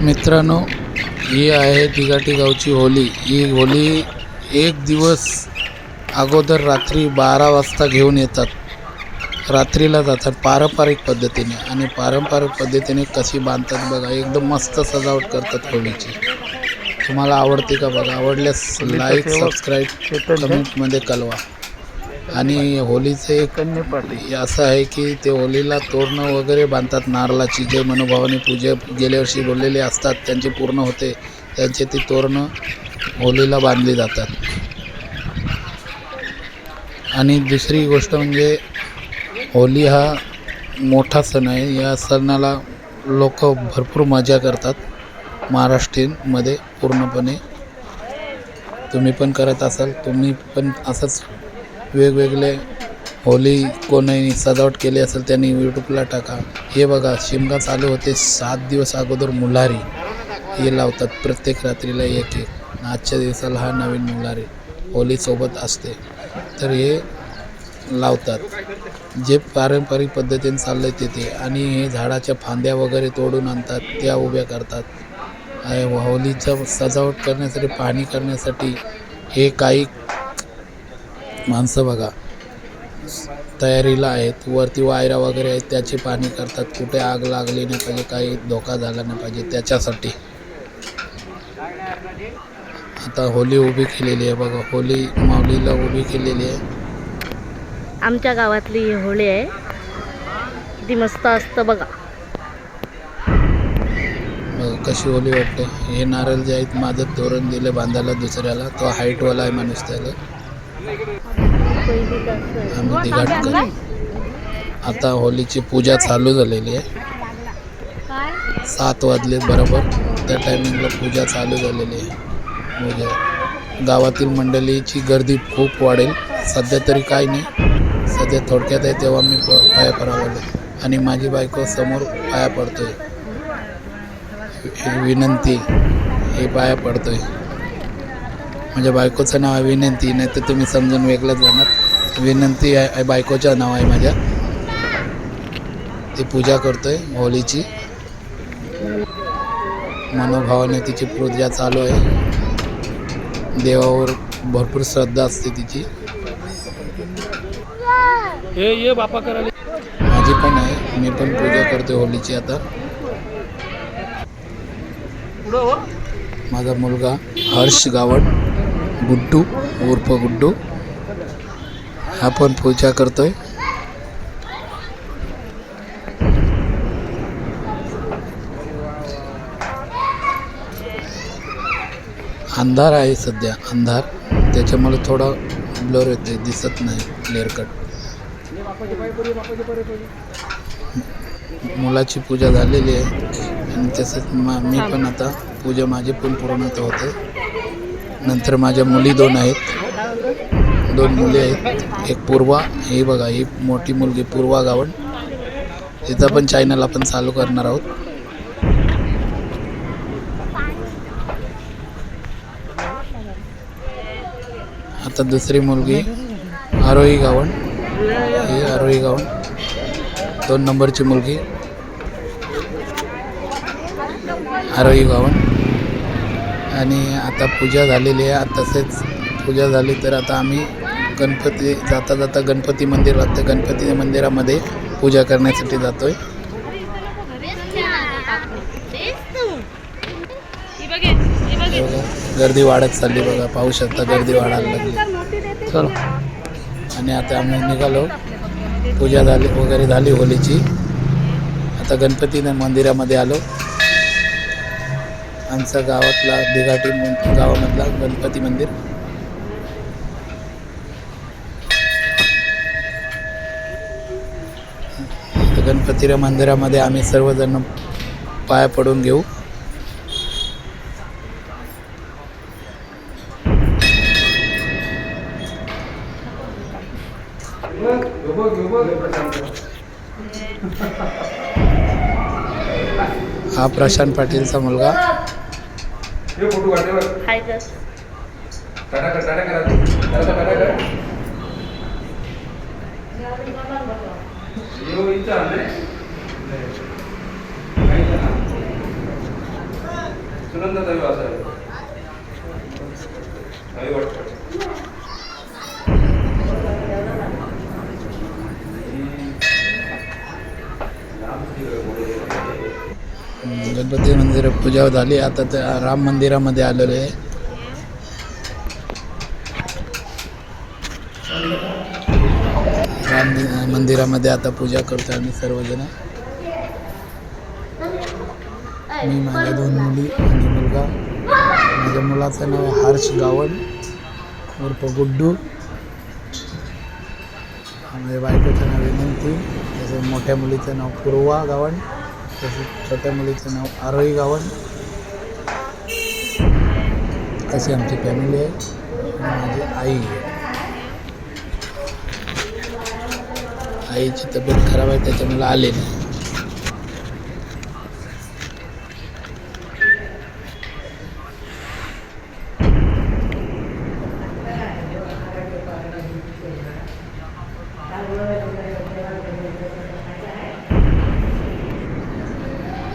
मित्रांनो, ही आहे दिघाटी गावची होली. ही होली एक दिवस अगोदर रात्री 12 वाजता घेऊन येतात. रात्रीला जातात पारंपरिक पद्धतीने, आणि पारंपरिक पद्धतीने कशी बांधतात बघा. एकदम मस्त सजावट करतात होलीची. तुम्हाला आवडते का बघा? आवडल्यास लाईक, सबस्क्राईब, कमेंटमध्ये कळवा. आणि होलीचं एक असं आहे की ते होलीला तोरणं वगैरे बांधतात नारळाची. जे मनोभावाने पूजा गेल्या वर्षी बोललेले असतात त्यांची पूर्ण होते, त्यांचे ती तोरणं होलीला बांधली जातात. आणि दुसरी गोष्ट म्हणजे होली हा मोठा सण आहे. या सणाला लोक भरपूर मजा करतात महाराष्ट्रीयनमध्ये पूर्णपणे. तुम्ही पण करत असाल. तुम्ही पण असंच वेगवेगळे होली कोणी सजावट केली असेल त्यांनी यूट्यूबला टाका. हे बघा, शिमगा चालू होते 7 दिवस अगोदर. मुल्हारी हे लावतात प्रत्येक रात्रीला एक एक. आजच्या दिवसाला हा नवीन मुल्हारी होलीसोबत असते, तर हे लावतात. जे पारंपरिक पद्धतीने चाललं ते. आणि हे झाडाच्या फांद्या वगैरे तोडून आणतात, त्या उभ्या करतात. होलीचं सजावट करण्यासाठी, पाहणी करण्यासाठी हे काही माणसं बघा तयारीला आहेत. वरती वायरा वगैरे आहेत, त्याची पाहणी करतात. कुठे आग लागली नाही पाहिजे, काही धोका झाला नाही पाहिजे त्याच्यासाठी. आता होली उभी केलेली आहे बघा. होली माऊलीला उभी केलेली आहे. आमच्या गावातली होळी आहे, ती मस्त असतं बघा. कशी होली वाटते. हे नारळ जे आहेत माझं तोरण दिले बांधायला दुसऱ्याला. तो हाईटवाला आहे माणूस, त्याला आम्ही दिघाट करू. आता होलीची पूजा चालू झालेली आहे. 7 वाजले बरोबर, त्या टायमिंगला पूजा चालू झालेली आहे. गावातील मंडळीची गर्दी खूप वाढेल. सध्या तरी काही नाही, सध्या थोडक्यात आहे. तेव्हा मी पाया पडावं, आणि माझी बायको समोर पाया पडतोय. विनंती हे पाया पडतोय. माझ्या बायकोचं नाव आहे विनंती, नाही तर तुम्ही समजून वेगळंच जाणार. विनंती आहे बायकोचं नाव आहे माझ्या. ती पूजा करतोय होलीची. मनोभावाने तिची पूजा चालू आहे. देवावर भरपूर श्रद्धा असते तिची. माझी पण आहे, मी पण पूजा करतोय होलीची. आता माझा मुलगा हर्ष गावड, गुड्डू उर्फ गुड्डू, हा पण पूजा करतोय. अंधार आहे सध्या, अंधार, त्याच्यामुळे थोडा ब्लर येते, दिसत नाही क्लिअर कट. मुलाची पूजा झालेली आहे, आणि तसंच मी पण आता पूजा माझी पण पूर्ण होते. नंतर माझ्या मुली 2 आहेत, 2 मुली आहेत. एक पूर्वा, ही बघा, ही मोठी मुलगी पूर्वा गावड. तिचा पण चॅनल आपण चालू करणार आहोत. आता दुसरी मुलगी आरोही गावण, ही आरोही गावण 2 नंबरची मुलगी आरोही गावण. आणि आता पूजा झालेली आहे. तसेच पूजा झाली तर आता आम्ही गणपती जाता जाता गणपती मंदिर लागतं, गणपती मंदिरामध्ये पूजा करण्यासाठी जातोय. गर्दी वाढत चालली बघा, पाहू शकता गर्दी वाढायला लागली. चलो, आणि आता आम्ही निघालो. पूजा झाली वगैरे झाली होलीची. आता गणपती मंदिरामध्ये आलो. आमच्या गावातला दिघाटी गावामधला गणपती मंदिर. गणपती मंदिरामध्ये आम्ही सर्वजण पाया पडून घेऊ. हा प्रशांत पाटीलचा मुलगा. गणपती मंदिर पूजा झाली. आता त्या राम मंदिरामध्ये आलेलो आहे. राम मंदिरामध्ये आता पूजा करतो आम्ही सर्वजण. मी, माझ्या 2 मुली आणि मुलगा. माझ्या मुलाचं नाव आहे हर्ष गावण उर्फ गुड्डू. माझ्या बायकोचं नाव विनंती. तसं मोठ्या मुलीचं नाव पूर्वा गावण. तसं छोट्या मुलीचं नाव आरोही गावण. अशी आमची फॅमिली आहे. माझी आई, आईची तब्येत खराब आहे त्याच्यामुळे आले नाही.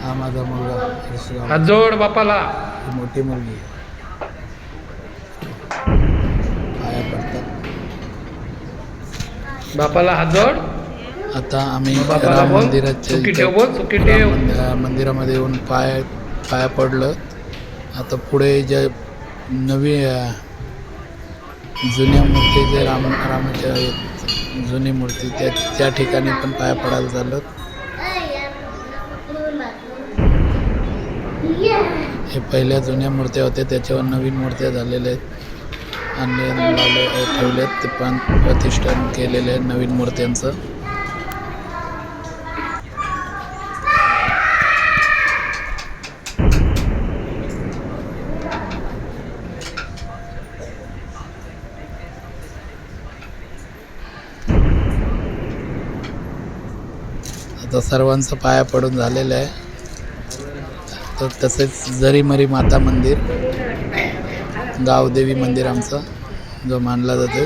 हा माझा मुलगा हर्ष गावण. हात जोड बापाला. ही मोठी मुलगी आहे. पाया पडतात. बापाला हात जोड. आता आम्ही बापाला राम बोल. मंदिराच्या सुखी इथं ठेव बोल. सुखी ठेव. मंदिरामध्ये येऊन पाया पडलं. आता पुढे जे नवी जुन्या मूर्ती जे रामाच्या जुनी मूर्ती त्या ठिकाणी पण पाया पडायला चाललं. हे पहिल्या जुन्या मूर्त्या होत्या त्याच्यावर नवीन मूर्त्या झालेल्या आहेत. आणले ठेवलेत. ते पण प्रतिष्ठान केलेलं आहे नवीन मूर्त्यांचं. आता सर्वांचं पाया पडून झालेलं आहे. तर तसेच जरीमरी माता मंदिर, गावदेवी मंदिर आमचं जो मानला जातो,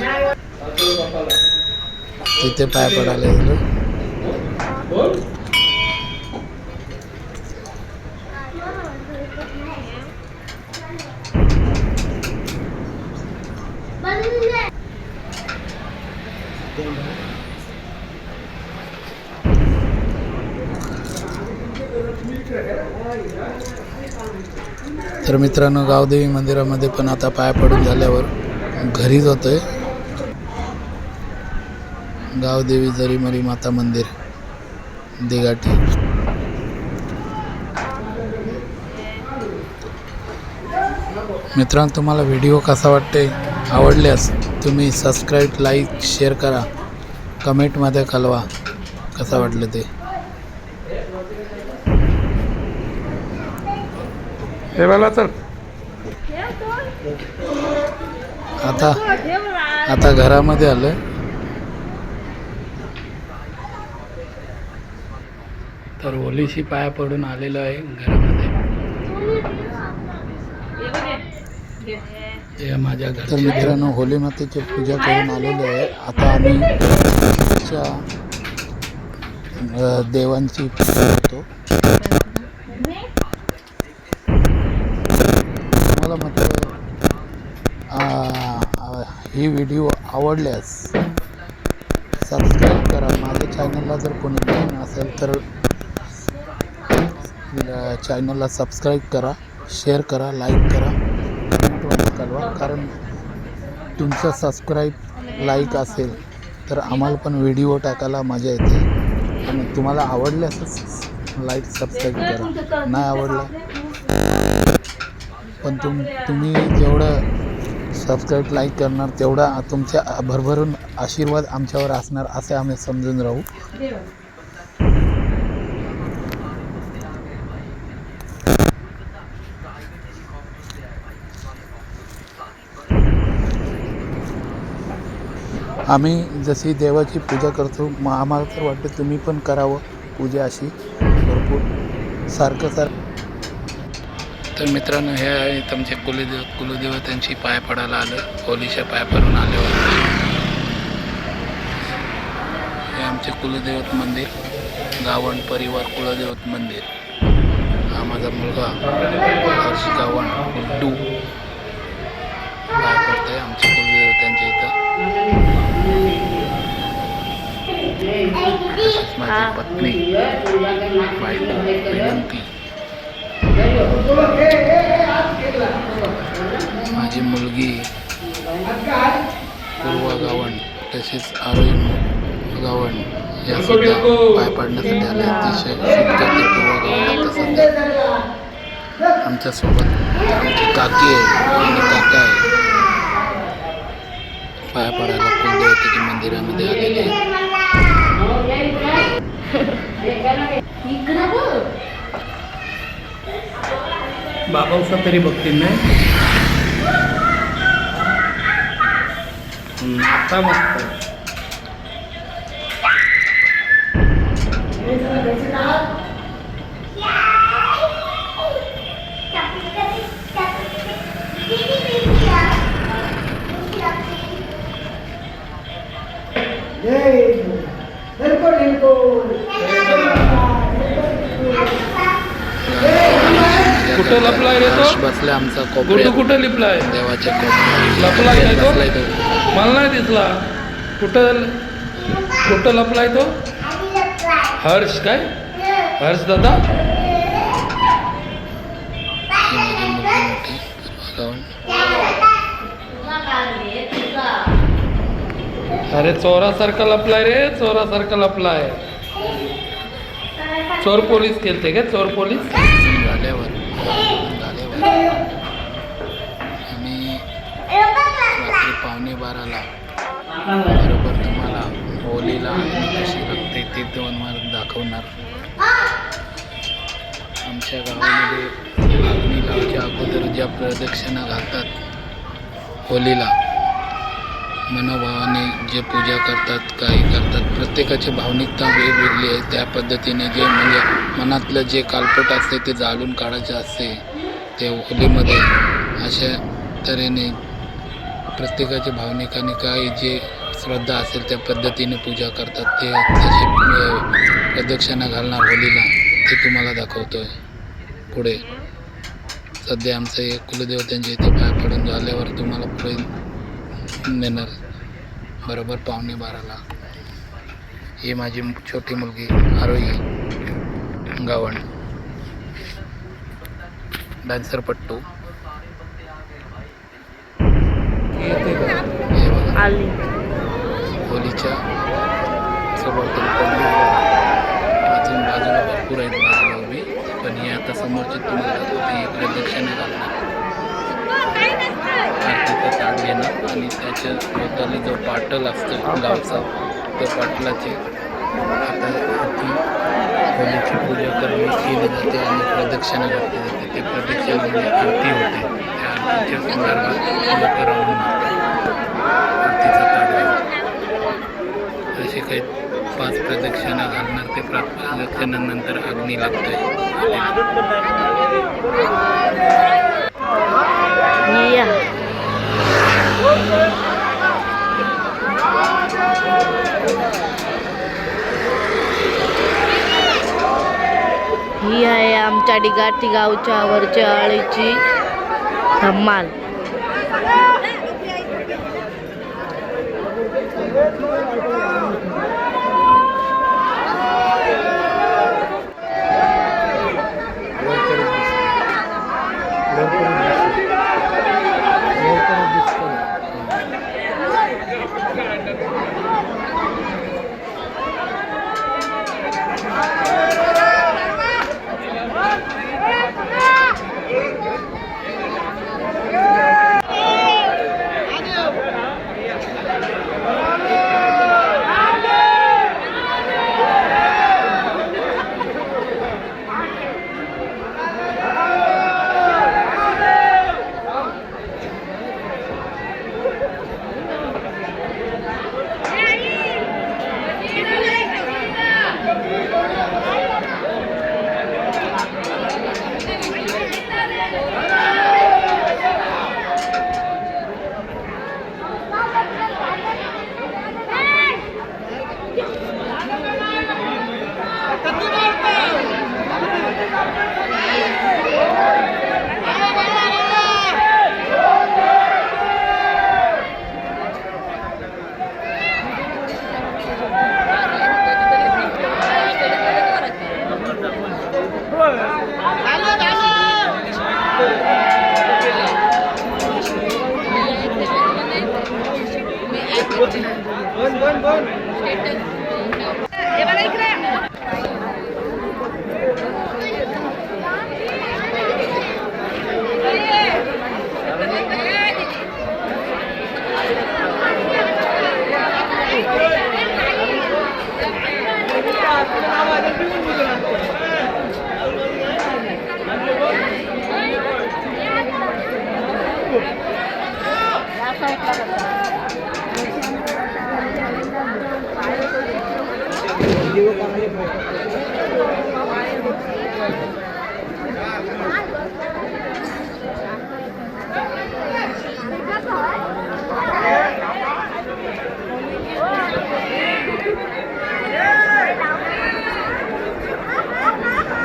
तिथे पाया पडायला गेलो. तर मित्रांनो, गावदेवी मंदिरामध्ये पण आता पाया पडून झाल्यावर घरी जातोय. गावदेवी जरीमरी माता मंदिर दिघाटी. मित्रांनो, तुम्हाला व्हिडिओ कसा वाटते? आवडल्यास तुम्ही सबस्क्राईब, लाईक, शेअर करा. कमेंटमध्ये कळवा कसं वाटलं ते. हे मला तर आता घरामध्ये आलं. तर ओलीशी पाया पडून आलेलो आहे घरामध्ये. हे माझ्या घरचे. तर मित्रांनो, होली मातेची पूजा करून आलेलो आहे. आता आम्ही देवांची पूजा करतो. मला म्हटलं ही व्हिडिओ आवडल्यास सबस्क्राईब करा. माझ्या चॅनलला जर कोणी नवीन असेल तर चॅनलला सबस्क्राईब करा, शेअर करा, लाईक करा, कमेंटमध्ये कळवा. कारण तुमचं सबस्क्राईब, लाईक असेल तर आम्हाला पण व्हिडिओ टाकायला मजा येते. आणि तुम्हाला आवडल्यासच लाईक, सबस्क्राईब करा. नाही आवडलं पण तुम्ही जेवढं सबस्क्राईब, लाईक करणार तेवढा तुमच्या भरभरून आशीर्वाद आमच्यावर असणार असे आम्ही समजून राहू. आम्ही जशी देवाची पूजा करतो, मग आम्हाला तर वाटतं तुम्ही पण करावं पूजा अशी भरपूर सारखं. तर मित्रांनो, हे आहे तुमचे कुलदेवतांची पाय पडायला आलं. होलीच्या पाय पडून आल्यावर हे आमचे कुलदैवत मंदिर, गावण परिवार कुलदैवत मंदिर. हा माझा मुलगा हर्ष गावण गुड्डू पाय पडतंय आमच्या कुलदेवतांच्या इथं. तसेच माझी पत्नी बायको विनंती, माझी मुलगी पूर्वा गावण तसेच आरोही गावण या सुद्धा पाय पाडण्यासाठी आले. अतिशय शुभ करते पूर्वा गावण. आता सध्या आमच्यासोबत आमची काकी आहे आणि काका आहे. पाय पाडायला कुलदेवतेच्या मंदिरामध्ये आलेले आहे. बाबा उसा तरी बघतील नाही. आता मस्त कुठं लपलाय रे तो? बसला आमचा गुड्डू कोपऱ्यात कुठं लिपलाय? देवाच्या कोपऱ्यात लपलाय काय तो? बसलाय तो. मला नाही दिसला. कुठं कुठं लपलाय तो? हर्ष काय? हर्ष दादा? ही माझी मुलगी मोठी गावण. अरे चोरासारखा लपलाय रे, चोरासारखा लपलाय. चोर पोलीस केलते काय? चोर पोलीस झाल्यावर आम्ही रात्री 11:15 बरोबर तुम्हाला होलीला अग्नी कशी लागते ते 2 मार्ग दाखवणार. आमच्या गावामध्ये अग्नी लावायच्या अगोदर ज्या प्रदक्षिणा घालतात होलीला, मनोभावाने जे पूजा करतात, काही करतात, प्रत्येकाची भावनिकता वेगवेगळी आहे. त्या पद्धतीने जे म्हणजे मनातलं जे कालपट असते ते जाळून काढायचे असते. ते होलीमध्ये अशा तऱ्हेने प्रत्येकाच्या भावनिक आणि काही जे श्रद्धा असेल त्या पद्धतीने पूजा करतात. ते तसे प्रदक्षिणा घालणार होलीला ते तुम्हाला दाखवतो आहे पुढे. सध्या आमचं एक कुलदेवतांच्या इथे पाय पडून झाल्यावर तुम्हाला पुढे नेणार बरोबर 11:15. ही माझी छोटी मुलगी आरोही गावण, डान्सर पट्टू. हे बघा आली होलीच्या सोबत अजून बाजूला भरपूर आहेत बाजूला उभी, पण ही आता समोरची तुम्हाला दाखवते. ही प्रदक्षिणा घालणार, आरतीचं ताट घेणार आणि त्याच्या भोवताली जो पाटल असतो गावचा त्या पाटलाचे आता हाती होलीची पूजा केली जाते आणि प्रदक्षिणा घातली जाते. ते प्रदक्षिणेमध्ये आरती होते. त्या आरतीच्या संदर्भात लोक राहून आरतीचा ताट घेतात. असे काही 5 प्रदक्षिणा घालणार. ते प्रदक्षिणानंतर अग्नी लागतोय. या ही आहे आमच्या डिगाटी गावच्या वरच्या आळीची धम्माल.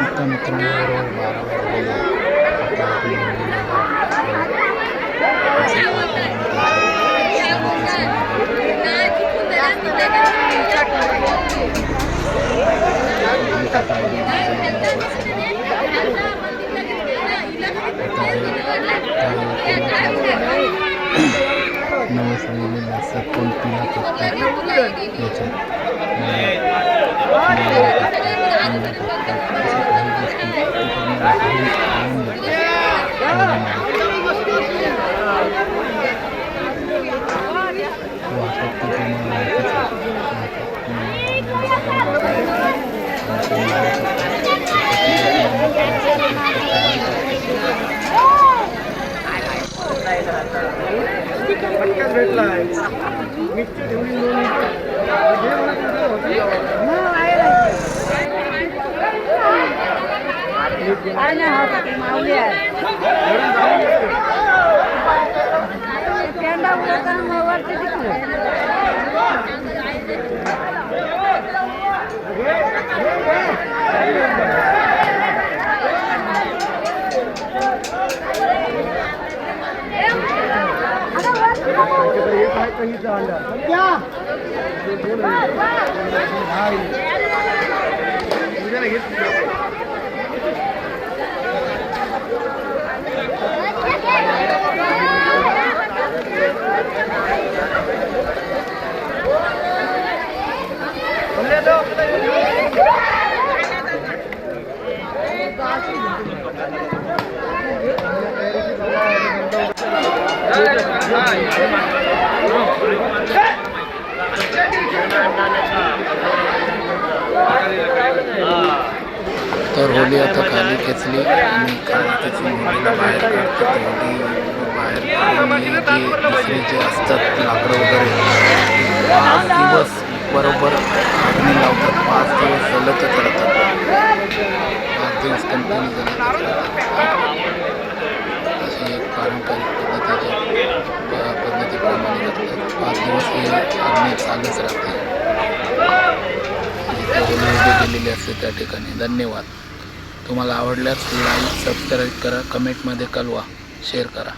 आता मित्रांनो बरोबर 12 वाजलेले आहे. आता आपण नवसलेले असं कोणतीला तर होली आता खाली खेचली आणि खाली खेचून होलीला बाहेर काढतात. होली बाहेर काढून जे दुसरे जे असतात लाकडं वगैरे 5 दिवस बरोबर अग्नी लावतात. 5 दिवस जलतच राहतात. 5 दिवस कंटिन्यू जलतच राहतात. अशी एक पारंपरिक पद्धतीप्रमाणे करतात. 5 दिवस हे अग्नी चालूच राहते. केलेली असते त्या ठिकाणी. धन्यवाद. तुम्हाला आवडल्यास लाईक सबस्क्राईब करा, कमेंटमध्ये कळवा, शेअर करा.